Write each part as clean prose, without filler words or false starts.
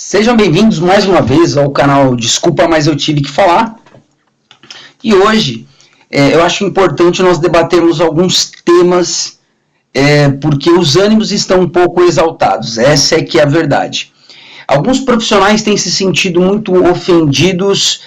Sejam bem-vindos mais uma vez ao canal Desculpa, mas eu tive que falar. E hoje eu acho importante nós debatermos alguns temas, porque os ânimos estão um pouco exaltados. Essa é que é a verdade. Alguns profissionais têm se sentido muito ofendidos,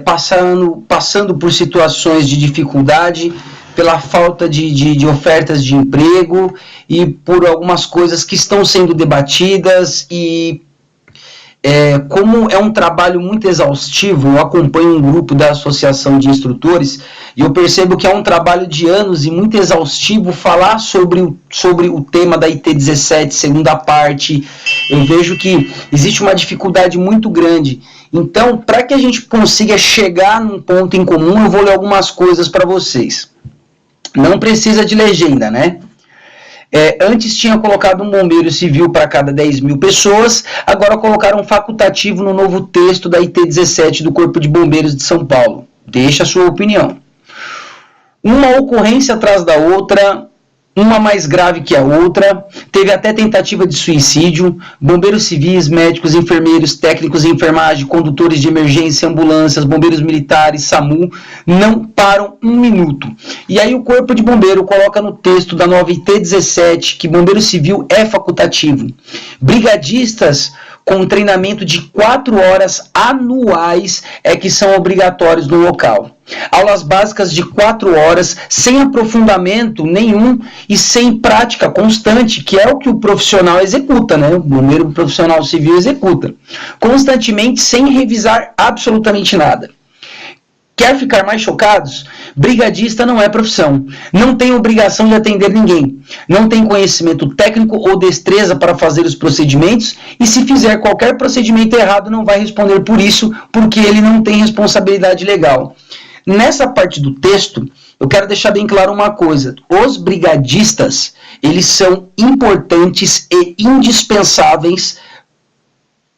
passando por situações de dificuldade, pela falta de ofertas de emprego e por algumas coisas que estão sendo debatidas. E como é um trabalho muito exaustivo, eu acompanho um grupo da Associação de Instrutores e eu percebo que é um trabalho de anos e muito exaustivo falar sobre o tema da IT-17, segunda parte. Eu vejo que existe uma dificuldade muito grande. Então, para que a gente consiga chegar num ponto em comum, eu vou ler algumas coisas para vocês. Não precisa de legenda, né? Antes tinha colocado um bombeiro civil para cada 10 mil pessoas, agora colocaram um facultativo no novo texto da IT-17 do Corpo de Bombeiros de São Paulo. Deixa a sua opinião. Uma ocorrência atrás da outra, uma mais grave que a outra, teve até tentativa de suicídio, bombeiros civis, médicos, enfermeiros, técnicos de enfermagem, condutores de emergência, ambulâncias, bombeiros militares, SAMU, não param um minuto. E aí o Corpo de Bombeiro coloca no texto da nova IT-17 que bombeiro civil é facultativo. Brigadistas com treinamento de 4 horas anuais que são obrigatórios no local. Aulas básicas de 4 horas, sem aprofundamento nenhum e sem prática constante, que é o que o profissional executa, né? O bombeiro profissional civil executa. Constantemente, sem revisar absolutamente nada. Quer ficar mais chocados? Brigadista não é profissão. Não tem obrigação de atender ninguém. Não tem conhecimento técnico ou destreza para fazer os procedimentos e se fizer qualquer procedimento errado não vai responder por isso, porque ele não tem responsabilidade legal. Nessa parte do texto, eu quero deixar bem claro uma coisa. Os brigadistas, eles são importantes e indispensáveis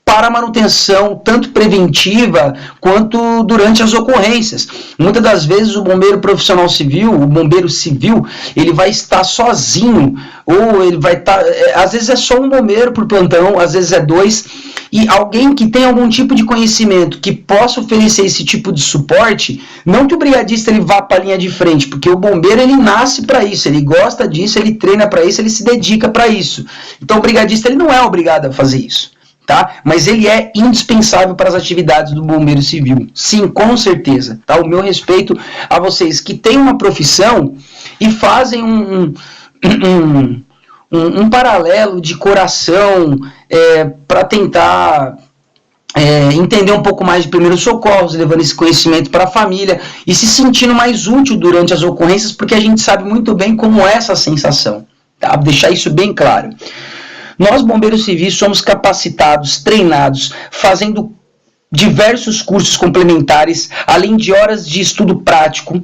para a manutenção, tanto preventiva quanto durante as ocorrências. Muitas das vezes o bombeiro profissional civil, o bombeiro civil, ele vai estar sozinho, ou ele vai estar, às vezes é só um bombeiro por plantão, às vezes é 2, e alguém que tem algum tipo de conhecimento que possa oferecer esse tipo de suporte, não que o brigadista ele vá para a linha de frente, porque o bombeiro ele nasce para isso, ele gosta disso, ele treina para isso, ele se dedica para isso. Então o brigadista ele não é obrigado a fazer isso. Tá? Mas ele é indispensável para as atividades do bombeiro civil. Sim, com certeza. Tá? O meu respeito a vocês que têm uma profissão e fazem um paralelo de coração para tentar entender um pouco mais de primeiros socorros, levando esse conhecimento para a família e se sentindo mais útil durante as ocorrências, porque a gente sabe muito bem como é essa sensação. Tá? Deixar isso bem claro. Nós, bombeiros civis, somos capacitados, treinados, fazendo diversos cursos complementares, além de horas de estudo prático.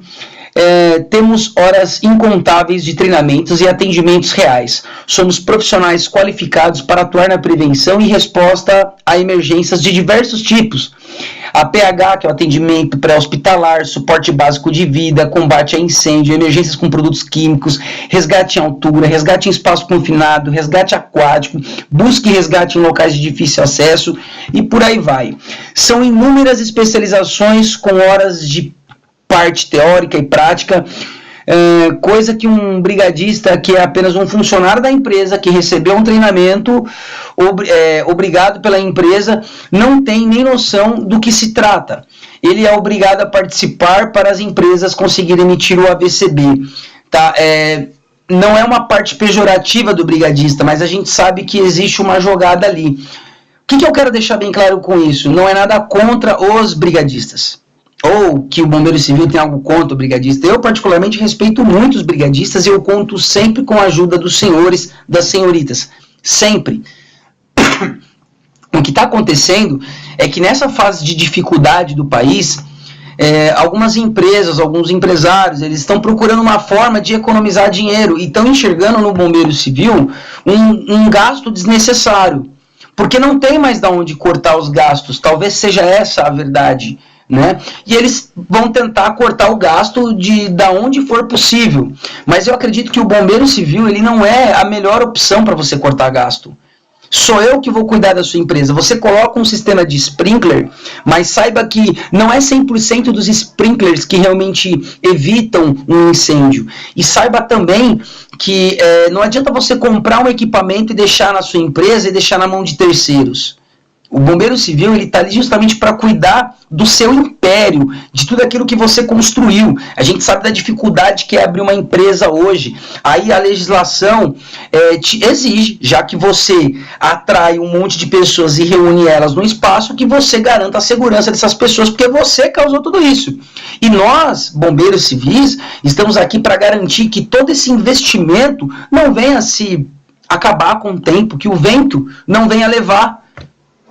Temos horas incontáveis de treinamentos e atendimentos reais. Somos profissionais qualificados para atuar na prevenção e resposta a emergências de diversos tipos. A PH, que é o atendimento pré-hospitalar, suporte básico de vida, combate a incêndio, emergências com produtos químicos, resgate em altura, resgate em espaço confinado, resgate aquático, busca e resgate em locais de difícil acesso e por aí vai. São inúmeras especializações com horas de parte teórica e prática, coisa que um brigadista que é apenas um funcionário da empresa, que recebeu um treinamento obrigado pela empresa, não tem nem noção do que se trata. Ele é obrigado a participar para as empresas conseguirem emitir o AVCB. Tá? Não é uma parte pejorativa do brigadista, mas a gente sabe que existe uma jogada ali. O que eu quero deixar bem claro com isso? Não é nada contra os brigadistas, ou que o bombeiro civil tem algo contra o brigadista. Eu particularmente respeito muito os brigadistas e eu conto sempre com a ajuda dos senhores, das senhoritas. Sempre. O que está acontecendo é que nessa fase de dificuldade do país, algumas empresas, alguns empresários, eles estão procurando uma forma de economizar dinheiro e estão enxergando no bombeiro civil um gasto desnecessário, porque não tem mais de onde cortar os gastos. Talvez seja essa a verdade, né? E eles vão tentar cortar o gasto da onde for possível. Mas eu acredito que o bombeiro civil ele não é a melhor opção para você cortar gasto. Sou eu que vou cuidar da sua empresa. Você coloca um sistema de sprinkler, mas saiba que não é 100% dos sprinklers que realmente evitam um incêndio. E saiba também que não adianta você comprar um equipamento e deixar na sua empresa e deixar na mão de terceiros. O bombeiro civil está ali justamente para cuidar do seu império, de tudo aquilo que você construiu. A gente sabe da dificuldade que é abrir uma empresa hoje. Aí a legislação te exige, já que você atrai um monte de pessoas e reúne elas num espaço, que você garanta a segurança dessas pessoas, porque você causou tudo isso. E nós, bombeiros civis, estamos aqui para garantir que todo esse investimento não venha se acabar com o tempo, que o vento não venha levar,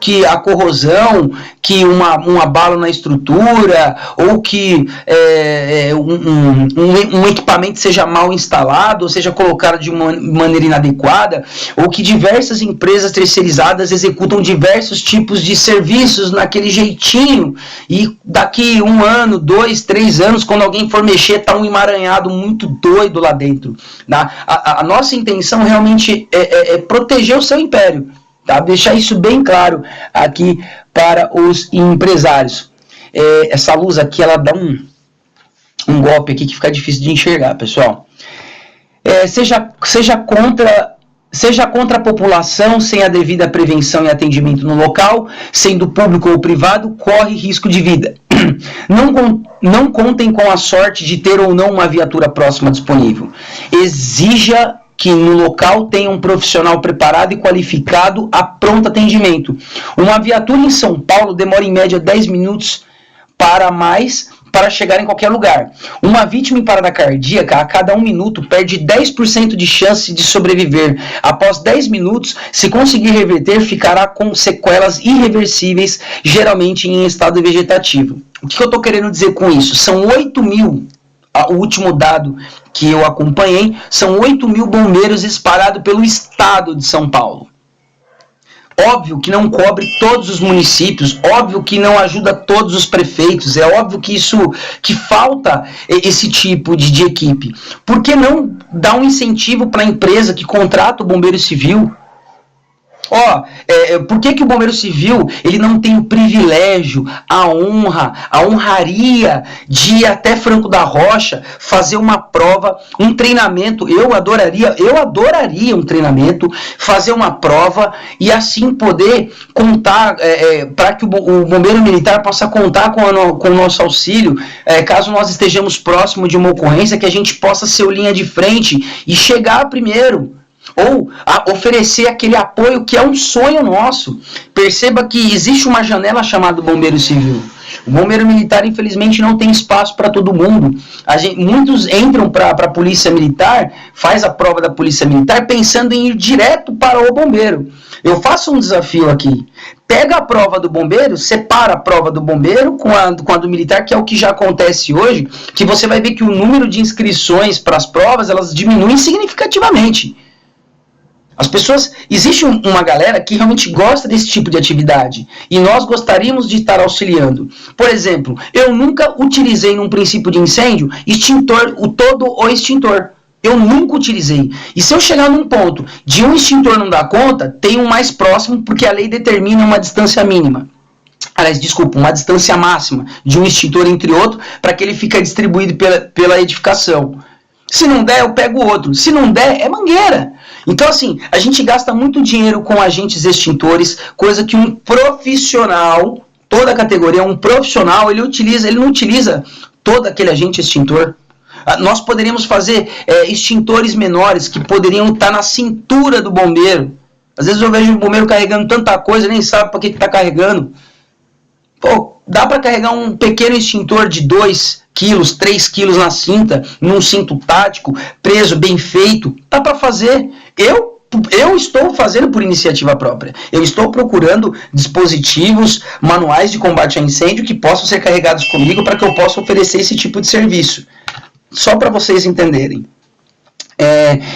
que a corrosão, que um abalo na estrutura, ou que um equipamento seja mal instalado, ou seja colocado de uma maneira inadequada, ou que diversas empresas terceirizadas executam diversos tipos de serviços naquele jeitinho, e daqui 1 ano, 2, 3 anos, quando alguém for mexer, está um emaranhado muito doido lá dentro. A nossa intenção realmente é proteger o seu império. Tá? Deixar isso bem claro aqui para os empresários. Essa luz aqui, ela dá um golpe aqui que fica difícil de enxergar, pessoal. Seja contra a população sem a devida prevenção e atendimento no local, sendo público ou privado, corre risco de vida. Não contem com a sorte de ter ou não uma viatura próxima disponível. Exija que no local tenha um profissional preparado e qualificado a pronto atendimento. Uma viatura em São Paulo demora em média 10 minutos para chegar em qualquer lugar. Uma vítima em parada cardíaca, a cada 1 minuto, perde 10% de chance de sobreviver. Após 10 minutos, se conseguir reverter, ficará com sequelas irreversíveis, geralmente em estado vegetativo. O que eu estou querendo dizer com isso? São 8 mil. O último dado que eu acompanhei, são 8 mil bombeiros espalhados pelo estado de São Paulo. Óbvio que não cobre todos os municípios, óbvio que não ajuda todos os prefeitos, é óbvio que falta esse tipo de equipe. Por que não dar um incentivo para a empresa que contrata o bombeiro civil? Por que o bombeiro civil ele não tem o privilégio, a honra, a honraria de ir até Franco da Rocha, fazer uma prova, um treinamento? Eu adoraria um treinamento, fazer uma prova e assim poder contar, para que o bombeiro militar possa contar com o nosso auxílio, caso nós estejamos próximo de uma ocorrência, que a gente possa ser o linha de frente e chegar primeiro. Ou oferecer aquele apoio que é um sonho nosso. Perceba que existe uma janela chamada bombeiro civil. O bombeiro militar, infelizmente, não tem espaço para todo mundo. Muitos entram para a polícia militar, faz a prova da polícia militar, pensando em ir direto para o bombeiro. Eu faço um desafio aqui. Pega a prova do bombeiro, separa a prova do bombeiro com a do militar, que é o que já acontece hoje, que você vai ver que o número de inscrições para as provas, elas diminuem significativamente. As pessoas, existe uma galera que realmente gosta desse tipo de atividade e nós gostaríamos de estar auxiliando. Por exemplo, eu nunca utilizei num princípio de incêndio todo o extintor. Eu nunca utilizei. E se eu chegar num ponto de um extintor não dar conta, tem um mais próximo, porque a lei determina uma distância mínima. Uma distância máxima de um extintor entre outro, para que ele fique distribuído pela edificação. Se não der, eu pego outro. Se não der, é mangueira. Então, assim, a gente gasta muito dinheiro com agentes extintores, coisa que um profissional, toda a categoria, um profissional, ele não utiliza todo aquele agente extintor. Nós poderíamos fazer extintores menores, que poderiam estar na cintura do bombeiro. Às vezes eu vejo o bombeiro carregando tanta coisa, nem sabe para que está carregando. Dá para carregar um pequeno extintor de 2 quilos, 3 quilos na cinta, num cinto tático, preso, bem feito. Dá para fazer. Eu estou fazendo por iniciativa própria. Eu estou procurando dispositivos, manuais de combate a incêndio que possam ser carregados comigo para que eu possa oferecer esse tipo de serviço. Só para vocês entenderem.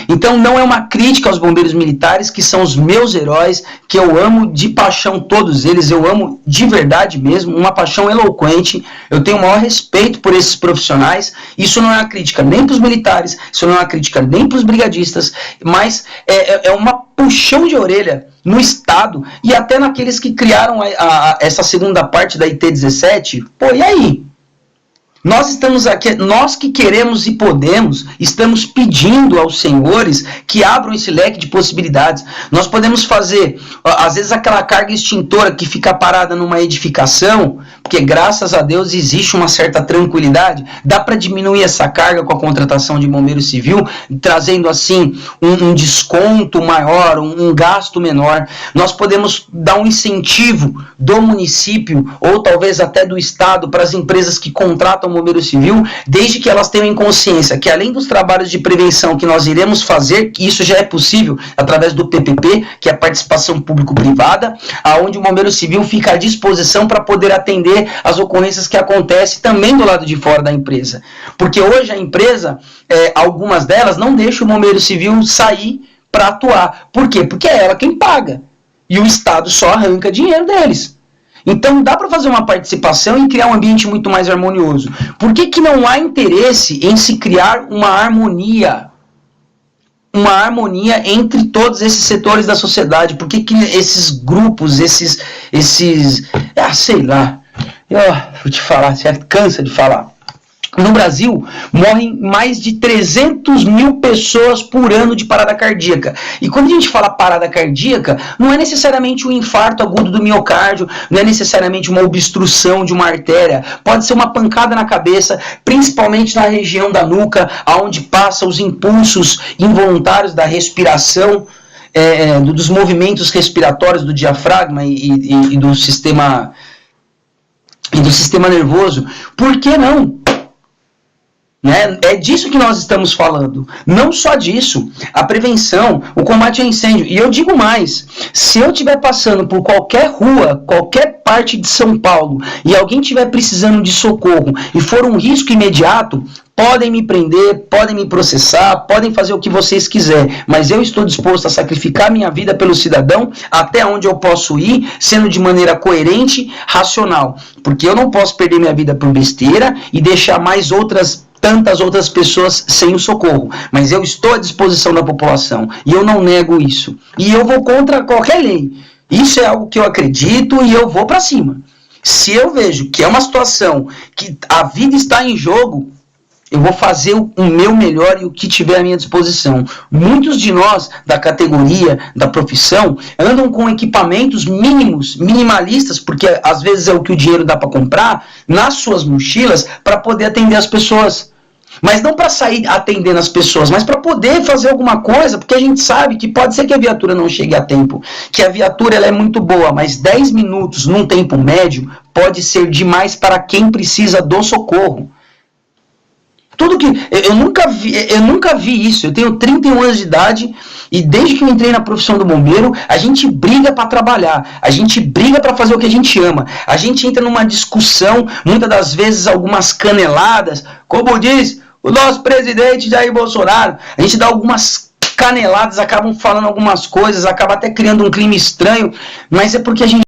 Então não é uma crítica aos bombeiros militares, que são os meus heróis, que eu amo de paixão todos eles, eu amo de verdade mesmo, uma paixão eloquente, eu tenho o maior respeito por esses profissionais. Isso não é uma crítica nem para os militares, isso não é uma crítica nem para os brigadistas, mas é uma puxão de orelha no Estado e até naqueles que criaram essa segunda parte da IT-17. Pô, e aí? Nós estamos aqui, nós que queremos e podemos, estamos pedindo aos senhores que abram esse leque de possibilidades. Nós podemos fazer, às vezes, aquela carga extintora que fica parada numa edificação, porque graças a Deus existe uma certa tranquilidade, dá para diminuir essa carga com a contratação de bombeiro civil, trazendo assim um desconto maior, um gasto menor. Nós podemos dar um incentivo do município, ou talvez até do Estado, para as empresas que contratam bombeiro civil, desde que elas tenham em consciência que além dos trabalhos de prevenção que nós iremos fazer, que isso já é possível através do PPP, que é a participação público-privada, aonde o bombeiro civil fica à disposição para poder atender as ocorrências que acontecem também do lado de fora da empresa. Porque hoje a empresa, algumas delas, não deixam o bombeiro civil sair para atuar. Por quê? Porque é ela quem paga. E o Estado só arranca dinheiro deles. Então dá para fazer uma participação e criar um ambiente muito mais harmonioso. Por que que não há interesse em se criar uma harmonia? Uma harmonia entre todos esses setores da sociedade? Por que que esses grupos, sei lá, vou te falar, você cansa de falar. No Brasil, morrem mais de 300 mil pessoas por ano de parada cardíaca. E quando a gente fala parada cardíaca, não é necessariamente um infarto agudo do miocárdio, não é necessariamente uma obstrução de uma artéria. Pode ser uma pancada na cabeça, principalmente na região da nuca, onde passam os impulsos involuntários da respiração, dos movimentos respiratórios do diafragma e do sistema nervoso. Por que não? É disso que nós estamos falando. Não só disso. A prevenção, o combate ao incêndio. E eu digo mais. Se eu estiver passando por qualquer rua, qualquer parte de São Paulo, e alguém estiver precisando de socorro e for um risco imediato, podem me prender, podem me processar, podem fazer o que vocês quiserem. Mas eu estou disposto a sacrificar minha vida pelo cidadão até onde eu posso ir, sendo de maneira coerente, racional. Porque eu não posso perder minha vida por besteira e deixar tantas outras pessoas sem o socorro, mas eu estou à disposição da população, e eu não nego isso, e eu vou contra qualquer lei, isso é algo que eu acredito, e eu vou para cima. Se eu vejo que é uma situação que a vida está em jogo, eu vou fazer o meu melhor e o que tiver à minha disposição. Muitos de nós, da categoria, da profissão, andam com equipamentos mínimos, minimalistas, porque às vezes é o que o dinheiro dá para comprar, nas suas mochilas, para poder atender as pessoas. Mas não para sair atendendo as pessoas, mas para poder fazer alguma coisa, porque a gente sabe que pode ser que a viatura não chegue a tempo, que a viatura ela é muito boa, mas 10 minutos num tempo médio pode ser demais para quem precisa do socorro. Tudo que eu nunca vi isso. Eu tenho 31 anos de idade e desde que eu entrei na profissão do bombeiro, a gente briga para trabalhar, a gente briga para fazer o que a gente ama. A gente entra numa discussão, muitas das vezes algumas caneladas, como diz o nosso presidente Jair Bolsonaro. A gente dá algumas caneladas, acabam falando algumas coisas, acaba até criando um clima estranho, mas é porque a gente